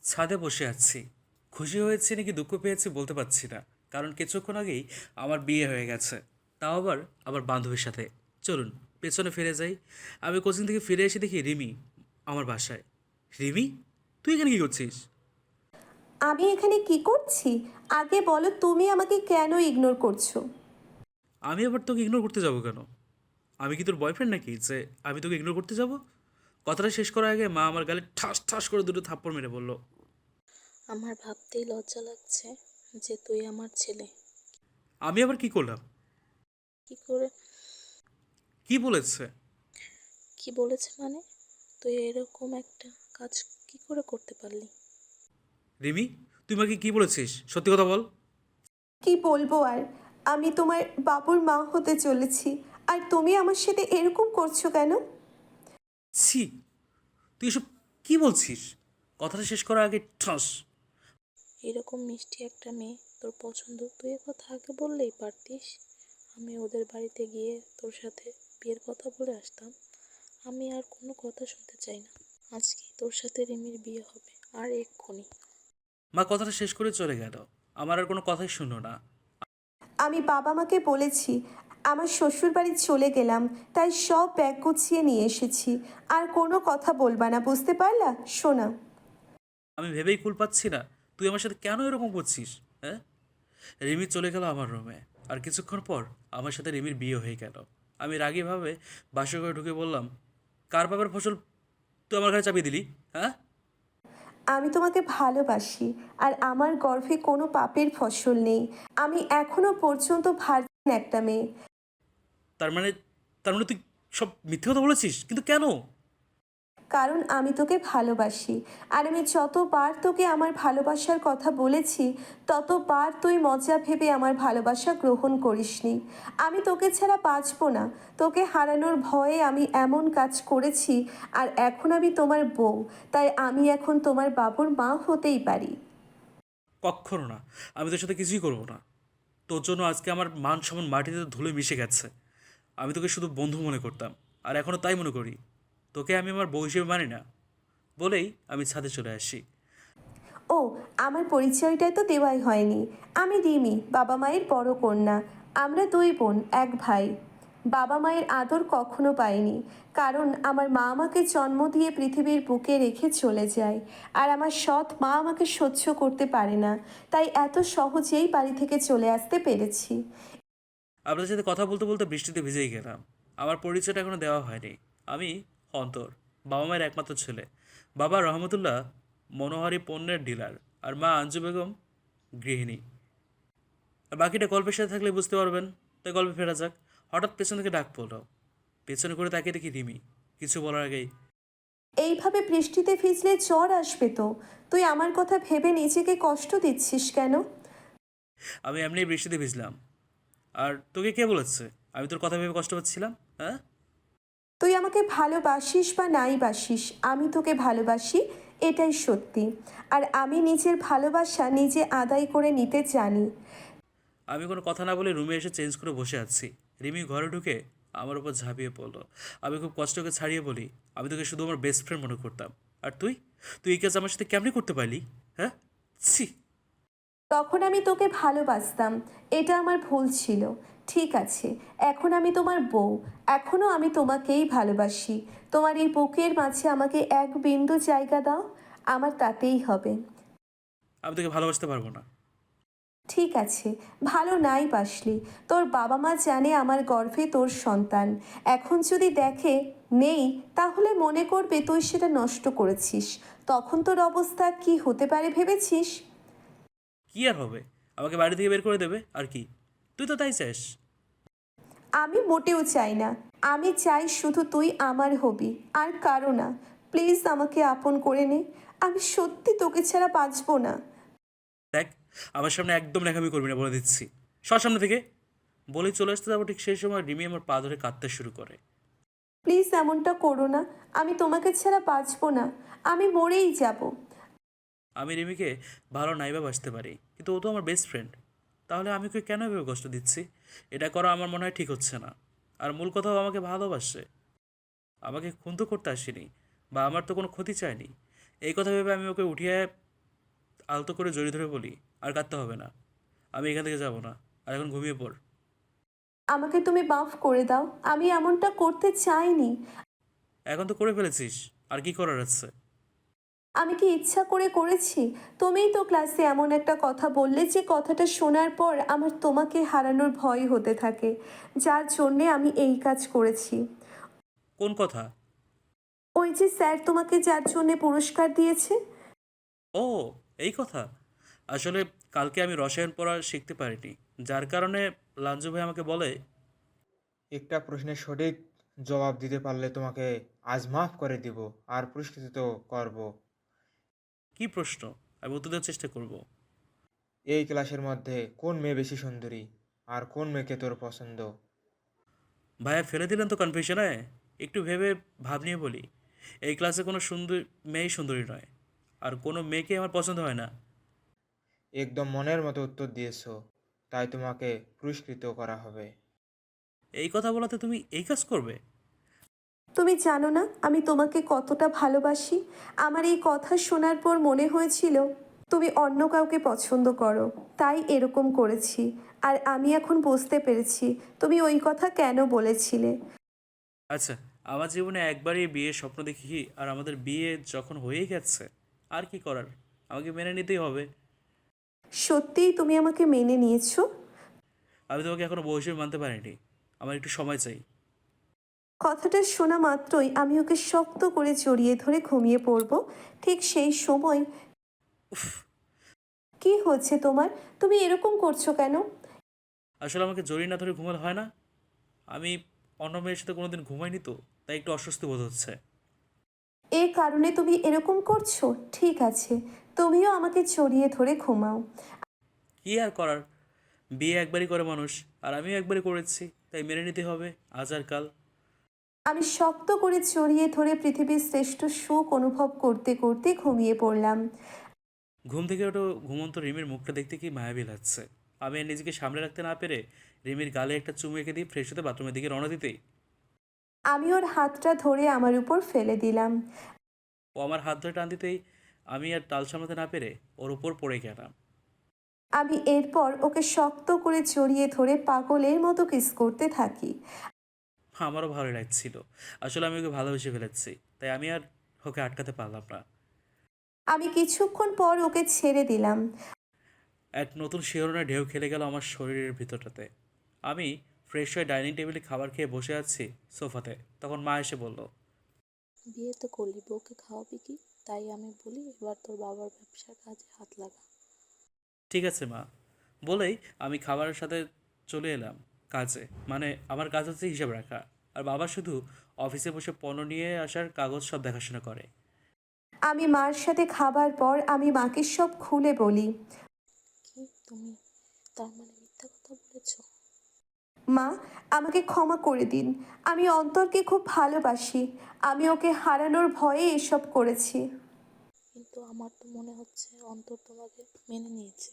ছাদে বসে আছি। খুশি হয়েছি নাকি দুঃখ পেয়েছি বলতে পারছি না, কারণ কিছুক্ষণ আগেই আমার বিয়ে হয়ে গেছে। তাও আবার আমার বান্ধবীর সাথে। চলুন পেছনে ফিরে যাই। আমি কোচিং থেকে ফিরে এসে দেখি রিমি আমার বাসায়। রিমি, তুই এখানে কি করছিস? আমি এখানে কি করছি? আগে বলো, তুমি আমাকে কেন ইগনোর করছো? আমি আবার তোকে ইগনোর করতে যাবো কেন? আমি কি তোর বয়ফ্রেন্ড নাকি যে আমি তোকে ইগনোর করতে যাব? কথাটা শেষ করার আগে মা আমার গালে ঠাস ঠাস করে দুটো থাপ্পড় মেরে বলল। আমার ভাবতেই লজ্জা লাগছে যে তুই আমার ছেলে। আমি আবার কি করলাম? কি করে? কি বলেছে? কি বলেছে মানে? তুই এরকম একটা কাজ কি করে করতে পারলি? রিমি, তুই আমাকে কি বলেছিস, সত্যি কথা বল। কি বলবো আর? আমি তোমার বাবুর মা হতে চলেছি, আর তুমি আমার সাথে এরকম করছো কেন? ছি, তুই এসব কি বলছিস? কথাটা শেষ করার আগে ঠাস। এরকম মিষ্টি একটা মেয়ে তোর পছন্দ, তুই এ কথা আগে বললেই পারতিস। আমি ওদের বাড়িতে গিয়ে তোর সাথে বিয়ের কথা বলে আসতাম। আমি আর কোনো কথা শুনতে চাই না। আজকেই তোর সাথে রিমির বিয়ে হবে, আর এক্ষুনি। মা কথাটা শেষ করে চলে গেল। আমার আর কোনো কথাই শুনলো না। আমি বাবা মাকে বলেছি আমার শ্বশুর বাড়ি চলে গেলাম, তাই সব ব্যাগ গুছিয়ে নিয়ে এসেছি। আর কোনো কথা বলবা না, বুঝতে পারলা সোনা? আমি ভেবেই কুল পাচ্ছি না, তুই আমার সাথে কেন এরকম করছিস? হ্যাঁ। রিমি চলে গেল আমার রুমে। আর কিছুক্ষণ পর আমার সাথে রিমির বিয়ে হয়ে গেল। আমি রাগীভাবে বাসা করে ঢুকে বললাম, কার বাবার ফসল তুই আমার ঘরে চাপিয়ে দিলি? হ্যাঁ। আমি তোমাকে ভালোবাসি, আর আমার গর্ভে কোনো পাপের ফসল নেই। আমি এখনো পর্যন্ত ভার্জিন একটা মেয়ে। তার মানে তার মানে তুই সব মিথ্যে কথা বলেছিস, কিন্তু কেন? কারণ আমি তোকে ভালোবাসি। আর আমি যতবার তোকে আমার ভালোবাসার কথা বলেছি, ততবার তুই মজা ভেবে আমার ভালোবাসা গ্রহণ করিসনি। আমি তোকে ছাড়া বাঁচবো না। তোকে হারানোর ভয়ে আমি এমন কাজ করেছি। আর এখন আমি তোমার বউ, তাই আমি এখন তোমার বাবুর মা হতেই পারি। কক্ষনো না। আমি তোর সাথে কিছুই করবো না। তোর জন্য আজকে আমার মান সম্মান মাটিতে ধুলে মিশে গেছে। আমি তোকে শুধু বন্ধু মনে করতাম, আর এখনও তাই মনে করি। তোকে আমি আমার বউ হিসেবে মানি না বলেই আমি ছাদে চলে আসি। ও, আমার পরিচয়টা তো দেওয়াই হয়নি। আমি রিমি, বাবা মায়ের বড় কন্যা। আমরা দুই বোন, এক ভাই। বাবা মায়ের আদর কখনো পাইনি, কারণ আমার মা আমাকে জন্ম দিয়ে পৃথিবীর বুকে রেখে চলে যায়। আর আমার সৎ মা আমাকে সহ্য করতে পারে না, তাই এত সহজেই বাড়ি থেকে চলে আসতে পেরেছি। আপনাদের সাথে কথা বলতে বলতে বৃষ্টিতে ভিজেই গেলাম। আমার পরিচয়টা এখনো দেওয়া হয়নি। আমি অন্তর, বাবা মায়ের একমাত্র ছেলে। বাবা রহমতুল্লাহ মনোহারি পণ্যের ডিলার, আর মা আঞ্জু বেগম গৃহিণী। আর বাকিটা গল্পের সাথে থাকলে বুঝতে পারবেন। তাই গল্পে ফেরা যাক। হঠাৎ পেছন থেকে ডাক পড়লো। পেছনে করে তাকিয়ে দেখি রিমি। কিছু বলার আগেই এইভাবে বৃষ্টিতে ভিজলে জ্বর আসবে তো। তুই আমার কথা ভেবে নিজেকে কষ্ট দিচ্ছিস কেন? আমি এমনি বৃষ্টিতে ভিজলাম। আর তোকে কে বলেছে আমি তোর কথা ভেবে কষ্ট পাচ্ছিলাম? হ্যাঁ। তুই আমাকে ভালোবাসিস বা নাই বাসিস, আমি তোকে ভালোবাসি, এটাই সত্যি। আর আমি নিজের ভালোবাসা নিজে আদায় করে নিতে জানি। আমি কোনো কথা না বলে রুমে এসে চেঞ্জ করে বসে আছি। রিমি ঘরে ঢুকে আমার উপর ঝাঁপিয়ে পড়লো। আমি খুব কষ্টকে ছাড়িয়ে বলি, আমি তোকে শুধু আমার বেস্ট ফ্রেন্ড মনে করতাম। আর তুই তুই এই কাজ আমার সাথে কেমনি করতে পারলি? হ্যাঁ। ছি। তখন আমি তোকে ভালোবাসতাম, এটা আমার ভুল ছিল। ঠিক আছে, এখন আমি তোমার বউ। এখনও আমি তোমাকেই ভালোবাসি। তোমার এই বুকের মাঝে আমাকে এক বিন্দু জায়গা দাও, আমার তাতেই হবে। আমি তোকে ভালোবাসতে পারবো না। ঠিক আছে, ভালো নাই বাসলি। তোর বাবা মা জানে আমার গর্ভে তোর সন্তান। এখন যদি দেখে নেই, তাহলে মনে করবে তুই সেটা নষ্ট করেছিস। তখন তোর অবস্থা কি হতে পারে ভেবেছিস? কি আর হবে? আমাকে বাড়ি থেকে বের করে দেবে আর কি। তুই তো তাই চাস। আমি মোটেও চাই না। আমি চাই শুধু তুই আমার হবি, আর কারো না। প্লিজ আমাকে আপন করে নে। আমি সত্যি তোকে ছাড়া বাঁচবো না। দেখ, আমার সামনে একদম ন্যাকামি করবি না বলে দিচ্ছি। সর সামনে থেকে। বলেই চলে আসতে যাবো, ঠিক সেই সময় রিমি আমার পা ধরে কাঁদতে শুরু করে। প্লিজ এমনটা করো না। আমি তোমাকে ছাড়া বাঁচবো না। আমি মরেই যাব। আমি রিমিকে ভালো নাইবা বাসতে পারি, কিন্তু ও তো আমার বেস্ট ফ্রেন্ড। তাহলে আমি ওকে কেন এভাবে কষ্ট দিচ্ছি? এটা করা আমার মনে হয় ঠিক হচ্ছে না। আর মূল কথাও আমাকে ভালোবাসে। আমাকে খুন তো করতে আসেনি, বা আমার তো কোনো ক্ষতি চায়নি। এই কথা ভেবে আমি ওকে উঠিয়ে আলতো করে জড়িয়ে ধরে বলি, আর কাঁদতে হবে না, আমি এখান থেকে যাব না, আর এখন ঘুমিয়ে পড়। আমাকে তুমি মাফ করে দাও, আমি এমনটা করতে চাইনি। এখন তো করে ফেলেছিস, আর কি করার আছে? আমি কি ইচ্ছা করে করেছি? তুমিই তো ক্লাসে এমন একটা কথা বললে যে কথাটা শোনার পর আমার তোমাকে হারানোর ভয় হতে থাকে, যার জন্যে আমি এই কাজ করেছি। কোন কথা? ওই যে স্যার তোমাকে যার জন্যে পুরস্কার দিয়েছে। ও, এই কথা। আসলে কালকে আমি রসায়ন পড়া শিখতে পারিনি, যার কারণে লাঞ্জু ভাই আমাকে বলে। একটা প্রশ্নের সঠিক জবাব দিতে পারলে তোমাকে আজ মাফ করে দিব আর পুরস্কৃত করব। কি প্রশ্ন? আমি উত্তর দেওয়ার চেষ্টা করব। এই ক্লাসের মধ্যে কোন মেয়ে বেশি সুন্দরী আর কোন মেয়েকে তোর পছন্দ? ভাইয়া ফেলে দিলেন তো কনফিউশনে। একটু ভেবে ভাব নিয়ে বলি, এই ক্লাসে কোনো সুন্দর মেয়েই সুন্দরী নয়, আর কোনো মেয়েকে আমার পছন্দ হয় না। একদম মনের মতো উত্তর দিয়েছো, তাই তোমাকে পুরস্কৃত করা হবে। এই কথা বলাতে তুমি এই কাজ করবে? তুমি জানো না আমি তোমাকে কতটা ভালোবাসি। আমার এই কথা শোনার পর মনে হয়েছিল তুমি অন্য কাউকে পছন্দ করো, তাই এরকম করেছি। আর আমি এখন বুঝতে পেরেছি তুমি ওই কথা কেন বলেছিলে। আচ্ছা, আমার জীবনে একবারই বিয়ের স্বপ্ন দেখি, আর আমাদের বিয়ে যখন হয়েই গেছে, আর কি করার, আমাকে মেনে নিতেই হবে। সত্যিই তুমি আমাকে মেনে নিয়েছো? আমি তোমাকে এখনো বউ হিসেবে মানতে পারিনি, আমার একটু সময় চাই। কথাটা শোনা মাত্রই আমি ওকে শক্ত করে জড়িয়ে ধরে ঘুমিয়ে পড়ব। ঠিক সেই সময় কি হচ্ছে তোমার? তুমি এরকম করছো কেন? আসলে আমাকে জড়িয়ে না ধরে ঘুমালে হয় না? আমি অন্য মেয়ের সাথে কোনোদিন ঘুমাইনি তো, তাই একটু অস্বস্তি বোধ হচ্ছে। এ কারণে তুমি এরকম করছো? ঠিক আছে, তুমিও আমাকে জড়িয়ে ধরে ঘুমাও। কি আর করার, বিয়ে একবারই করে মানুষ, আর আমিও একবারই করেছি, তাই মেনে নিতে হবে আজ আর কাল। আমি শক্ত করে জড়িয়ে ধরে পৃথিবীর শ্রেষ্ঠ সুখ অনুভব করতে করতে ঘুমিয়ে পড়লাম। ঘুম থেকে ওঠো, ঘুমন্ত রিমির মুখটা দেখতে কি মায়াবী লাগছে। আমি আর নিজেকে সামলে রাখতে না পেরে রিমির গালে একটা চুমু এঁকে দিয়ে ফ্রেশ হতে বাথরুমের দিকে রওনা দিতেই আমি ওর হাতটা ধরে আমার উপর ফেলে দিলাম। ও আমার হাত ধরে টান দিতেই আমি আর তাল সামলাতে না পেরে ওর উপর পড়ে গেলাম। আমি এরপর ওকে শক্ত করে জড়িয়ে ধরে পাগলের মতো কিস করতে থাকি। আমারও ভালো লাগছিল। আসলে আমি ওকে ভালোবেসে ফেলেছি, তাই আমি আর ওকে আটকাতে পারলাম না। আমি কিছুক্ষণ পর ওকে ছেড়ে দিলাম। এক নতুন শিহরণের ঢেউ খেলে গেল আমার শরীরের ভিতরটাতে। আমি ফ্রেশ হয়ে ডাইনিং টেবিলে খাবার খেয়ে বসে আছি সোফাতে, তখন মা এসে বলল। বিয়ে তো করলি, বউকে খাওয়াবি কি? তাই আমি বলি এবার তোর বাবার ব্যবসার কাজে হাত লাগা। ঠিক আছে মা, বলেই আমি খাবারের সাথে চলে এলাম কাজে। মানে আমার কাজ হচ্ছে হিসাব রাখা, আর বাবা শুধু অফিসে বসে পণ্য নিয়ে আসার কাগজ সব দেখাশোনা করে। আমি মার সাথে খাবার পর আমি মাকে সব খুলে বলি। কি তুমি তার মানে মিথ্যা কথা বলেছো? মা, আমাকে ক্ষমা করে দিন। আমি অন্তরকে খুব ভালোবাসি। আমি ওকে হারানোর ভয়ে এসব করেছি। কিন্তু আমার তো মনে হচ্ছে অন্তর তোমাকে মেনে নিয়েছে,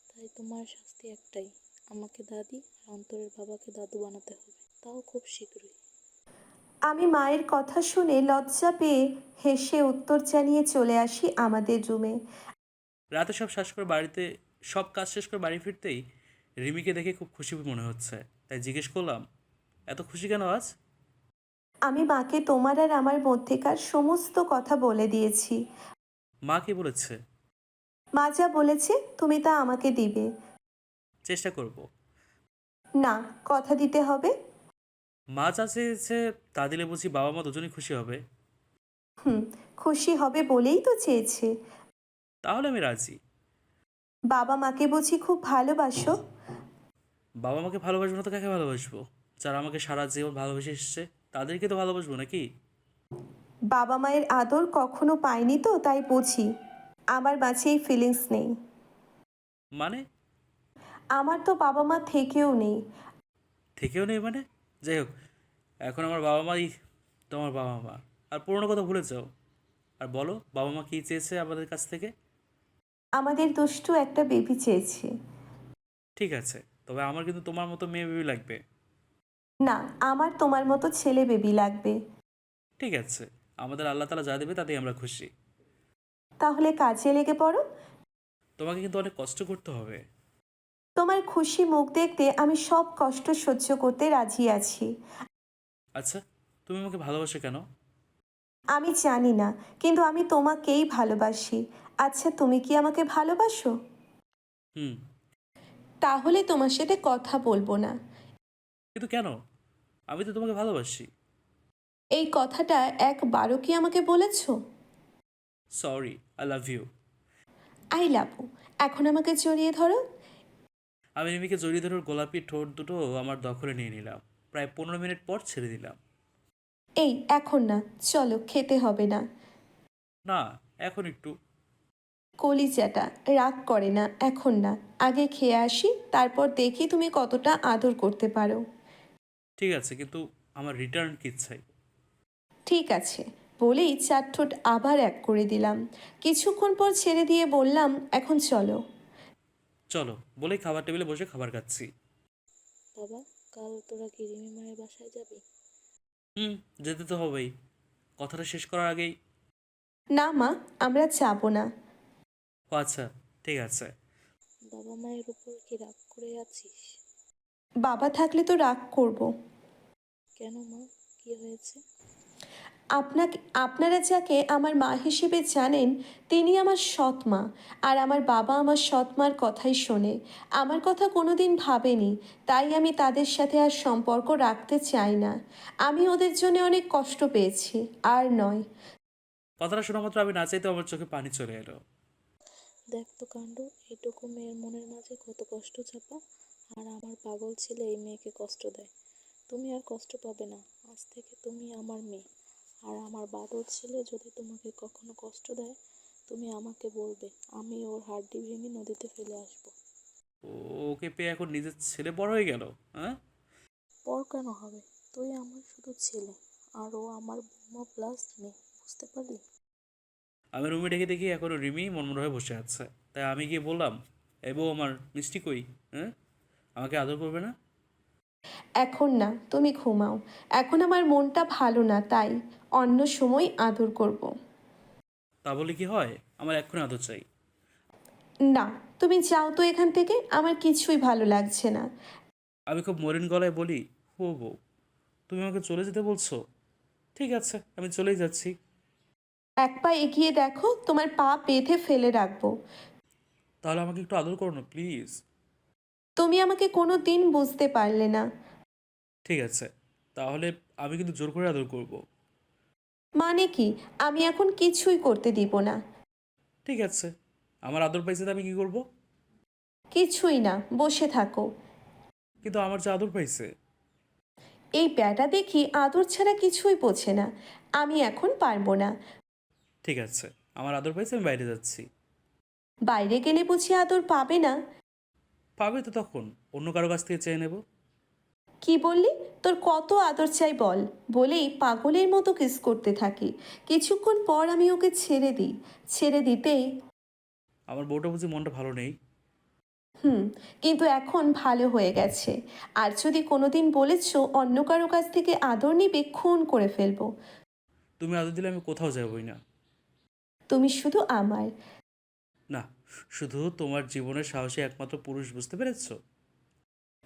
তাই তোমার শাস্তি একটাই, আমাকে দাদি আর অন্তরের বাবাকে দাদু বানাতে হবে, তাও খুব শীঘ্রই। আমি মায়ের কথা শুনে লজ্জা পেয়ে হেসে উত্তর জানিয়ে চলে আসি আমাদের রুমে। রাতে সব কাজ শেষ করে বাড়ি ফিরতেই রিমিকে দেখে খুব খুশি মনে হচ্ছে, তাই জিজ্ঞেস করলাম, এত খুশি কেন আজ? আমি মাকে তোমার আর আমার মধ্যেকার সমস্ত কথা বলে দিয়েছি। মা কি বলেছে? মা যা বলেছে তুমি তা আমাকে দিবে। চেষ্টা করব। না, কথা দিতে হবে। মা যা চেয়েছে তা দিলে বুঝি বাবা মা দুজনেই খুশি হবে? হুম, খুশি হবে বলেই তো চেয়েছে। তাহলে আমি রাজি। বাবা মাকে বুঝি খুব ভালোবাসো? বাবা মাকে ভালোবাসবো না তো কাকে ভালোবাসবো? যারা আমাকে সারা জীবন ভালোবেসে এসেছে তাদেরকে তো ভালোবাসবো নাকি? বাবা মায়ের আদর কখনো পাইনি তো তাই বুঝি আমার মাঝে এই ফিলিংস নেই। মানে? আমার তো বাবা মা থেকেও নেই। থেকেও নেই মানে? যাই হোক, এখন আমার বাবা মাই তোমার বাবা মা। আর পুরোনো কথা ভুলে যাও, আর বলো বাবা মা কী চেয়েছে আমাদের কাছ থেকে। আমাদের দুষ্টু একটা বেবি চেয়েছে। ঠিক আছে, তবে আমার কিন্তু তোমার মতো মেয়ে বেবি লাগবে। না, আমার তোমার মতো ছেলে বেবি লাগবে। ঠিক আছে, আমাদের আল্লাহ তালা যা দেবে তাতেই আমরা খুশি। তাহলে কাজে লেগে পড়ো। তোমাকে কিন্তু অনেক কষ্ট করতে হবে। তোমার খুশি মুখ দেখতে আমি সব কষ্ট সহ্য করতে রাজি আছি। আচ্ছা, তুমি আমাকে ভালোবাসো কেন? আমি জানি না, কিন্তু আমি তোমাকেই ভালোবাসি। আচ্ছা, তুমি কি আমাকে ভালোবাসো? হুম। তাহলে তোমার সাথে কথা বলবো না। কিন্তু কেন? আমি তো তোমাকে ভালোবাসি। এই কথাটা একবারও কি আমাকে বলেছো? Sorry, I love you. I love you. এখন আমাকে জড়িয়ে ধরো। আমি রিমিকে জড়িয়ে ধরে ওর গোলাপি ঠোঁট দুটো আমার দখলে নিয়ে নিলাম। প্রায় 15 মিনিট পর ছেড়ে দিলাম। এই এখন না, চলো খেতে হবে না। না, এখন একটু। কলিজাটা রাগ করে না, এখন না। আগে খেয়ে আসি, তারপর দেখি তুমি কতটা আদর করতে পারো। ঠিক আছে, কিন্তু আমার রিটার্ন কি চাই? ঠিক আছে বলেই চার ঠোঁট আবার এক করে দিলাম। কিছুক্ষণ পর ছেড়ে দিয়ে বললাম, এখন চলো। চলো বলেই খাবার টেবিলে বসে খাবার খাচ্ছি। বাবা, কাল তোরা কি রিমি মায়ের বাসায় যাবি? হুম, যেতে তো হবেই। কথাটা শেষ করার আগেই। না মা, আমরা যাব না। ও আচ্ছা, ঠিক আছে। বাবা মায়ের উপর কি রাগ করে আছিস? বাবা থাকলে তো রাগ করব। কেন মা, কি হয়েছে? আপনারা যাকে আমার মা হিসেবে জানেন, তিনি আমার সৎ মা। আর আমার বাবা আমার সৎ মার কথাই শোনে, আমার কথা কোনোদিন ভাবেনি। তাই আমি তাদের সাথে আর সম্পর্ক রাখতে চাই না। আমি ওদের জন্য অনেক কষ্ট পেয়েছি, আর নয়। কথাটা শোনা মাত্র আমি না চাইতেও আমার চোখে পানি চলে এলো। দেখ তো কাণ্ড, এইটুকু মেয়ের মনের মাঝে কত কষ্ট চাপা। আর আমার পাগল ছেলে এই মেয়েকে কষ্ট দেয়। তুমি আর কষ্ট পাবে না, আজ থেকে তুমি আমার মেয়ে। আর আমার বাদর ছেলে যদি তোমাকে কখনো কষ্ট দেয়, তুমি আমাকে বলবে, আমি ওর হাড্ডি ভেঙে নদীতে ফেলে আসবো। ওকে পেয়ে এখন নিজের ছেলে বড় হয়ে গেল, হ্যাঁ? পর কেন হবে? তুই আমার শুধু ছেলে, আর ও আমার বৌমা প্লাস মেয়ে, বুঝতে পারলি? আমি রুমে ডেকে দেখি এখনও রিমি মনমরা হয়ে বসে আছে। তাই আমি গিয়ে বললাম, এ বউ আমার মিষ্টি কই? হ্যাঁ, আমাকে আদর করবে না? এখন না, তুমি ঘুমাও। এখন আমার মনটা ভালো না, তাই অন্য সময় আদর করব। তা বলে কি হয়? আমার এক্ষুনি আদর চাই। না, তুমি যাও তো এখান থেকে, আমার কিছুই ভালো লাগছে না। আমি খুব মলিন গলায় বলি, ও বউ, তুমি আমাকে চলে যেতে বলছো? ঠিক আছে, আমি চলেই যাচ্ছি। এক পা এগিয়ে দেখো, তোমার পা বেঁধে ফেলে রাখবো। তাহলে আমাকে একটু আদর করো না প্লিজ। তুমি আমাকে কোনো দিন বুঝতে পারলে না। ঠিক আছে, তাহলে আমি কিন্তু জোর করে আদর করব। মানে কি? আমি এখন কিছুই করতে দিব না। ঠিক আছে, আমার আদর পাইছে তো আমি কি করব? কিছুই না, বসে থাকো। কিন্তু আমার যে আদর পাইছে। এই ব্যাটা দেখি আদর ছাড়া কিছুই বোঝে না। আমি এখন পারবো না। ঠিক আছে, আমার আদর পাইছে, আমি বাইরে যাচ্ছি। বাইরে গেলে বুঝি আদর পাবে না? পাবে তো তখন, অন্য কারো কাছ থেকে চেয়ে নেব। কি বললি? তোর কত আদর চাই বল। বলেই পাগলের মতো কিস করতে থাকি। কিছুক্ষণ পর আমি ওকে ছেড়ে দিই। ছেড়ে দিতেই আমার বউটা বুঝি মনটা ভালো নেই। কিন্তু এখন ভালো হয়ে গেছে। আর যদি কোনোদিন বলেছ অন্য কারো কাছ থেকে আদর নিবে, খুন করে ফেলবো। তুমি আদর দিলে আমি কোথাও যাবই না। তুমি শুধু আমার। না, শুধু তোমার জীবনের সাহসী একমাত্র পুরুষ, বুঝতে পেরেছো?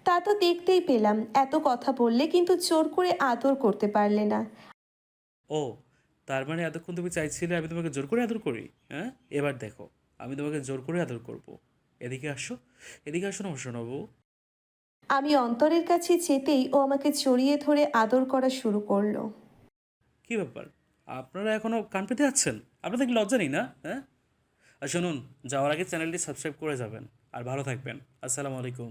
তা তো দেখতেই পেলাম, এত কথা বললে কিন্তু জোর করে আদর করতে পারলে না। ও, তার মানে এতক্ষণ তুমি চাইছিলে আমি তোমাকে জোর করে আদর করি? হ্যাঁ, এবার দেখো, আমি তোমাকে জোর করে আদর করব। এদিকে আসো, এদিকে আসো না শোনাবো। আমি অন্তরের কাছে যেতেই ও আমাকে জড়িয়ে ধরে আদর করা শুরু করলো। কী ব্যাপার, আপনারা এখনও কান পেতে যাচ্ছেন? আপনাদের কি লজ্জা নেই না? হ্যাঁ, আর শুনুন, যাওয়ার আগে চ্যানেলটি সাবস্ক্রাইব করে যাবেন। আর ভালো থাকবেন। আসসালামু আলাইকুম।